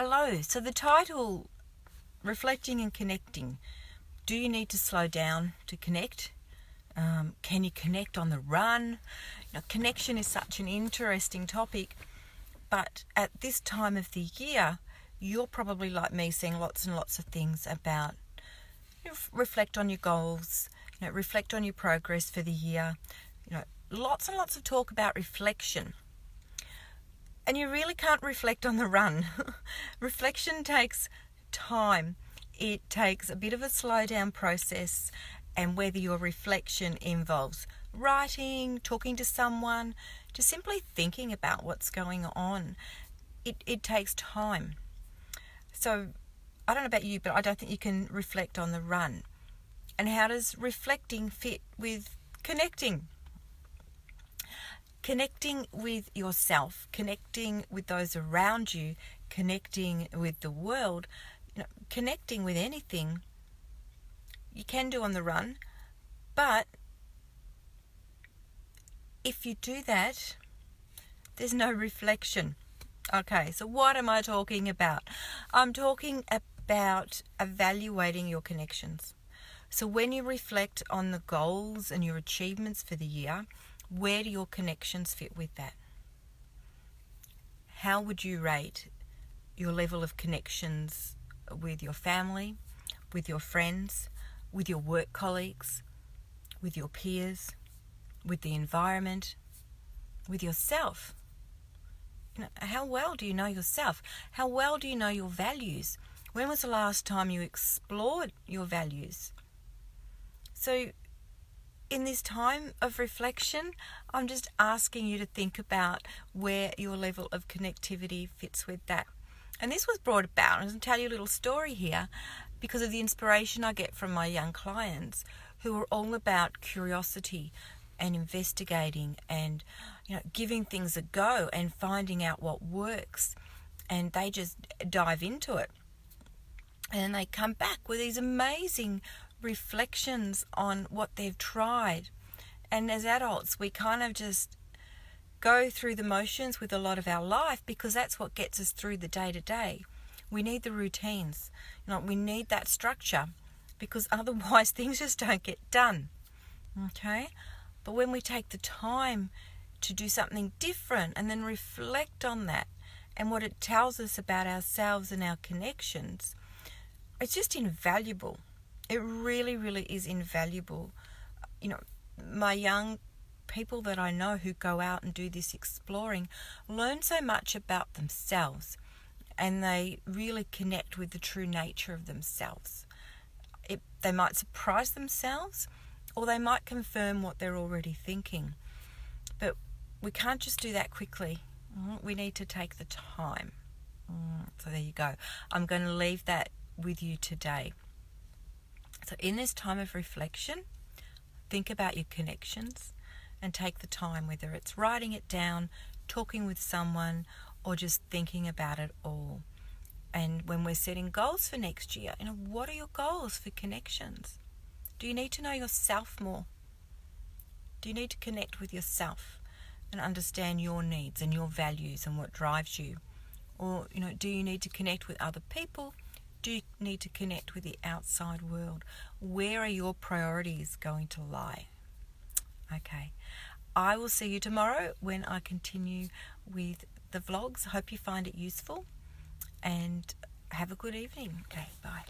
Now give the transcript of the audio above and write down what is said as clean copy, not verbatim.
Hello. So the title, Reflecting and Connecting. Do you need to slow down to connect? Can you connect on the run? Connection is such an interesting topic, but at this time of the year, you're probably like me, seeing lots and lots of things about reflect on your goals, reflect on your progress for the year. Lots and lots of talk about reflection. And you really can't reflect on the run. Reflection takes time. It takes a bit of a slow down process, and whether your reflection involves writing, talking to someone, just simply thinking about what's going on, it takes time. So I don't know about you, but I don't think you can reflect on the run. And how does reflecting fit with connecting? Connecting with yourself, connecting with those around you, connecting with the world, connecting with anything you can do on the run. But if you do that, there's no reflection. Okay, so what am I talking about? I'm talking about evaluating your connections. So when you reflect on the goals and your achievements for the year, where do your connections fit with that? How would you rate your level of connections with your family, with your friends, with your work colleagues, with your peers, with the environment, with yourself? How well do you know yourself? How well do you know your values? When was the last time you explored your values? So in this time of reflection, I'm just asking you to think about where your level of connectivity fits with that. And this was brought about, and I'll tell you a little story here, because of the inspiration I get from my young clients who are all about curiosity and investigating and giving things a go and finding out what works. And they just dive into it. And they come back with these amazing reflections on what they've tried. And as adults, we kind of just go through the motions with a lot of our life because that's what gets us through the day to day. We need the routines. We need that structure because otherwise things just don't get done. Okay? But when we take the time to do something different and then reflect on that and what it tells us about ourselves and our connections, it's just invaluable. It really, really is invaluable. My young people that I know who go out and do this exploring learn so much about themselves, and they really connect with the true nature of themselves. They might surprise themselves, or they might confirm what they're already thinking. But we can't just do that quickly. We need to take the time. So there you go. I'm going to leave that with you today. So in this time of reflection, think about your connections and take the time, whether it's writing it down, talking with someone, or just thinking about it all. And when we're setting goals for next year, what are your goals for connections? Do you need to know yourself more? Do you need to connect with yourself and understand your needs and your values and what drives you? Or, do you need to connect with other people? Do you need to connect with the outside world? Where are your priorities going to lie? Okay. I will see you tomorrow when I continue with the vlogs. I hope you find it useful and have a good evening. Okay, bye.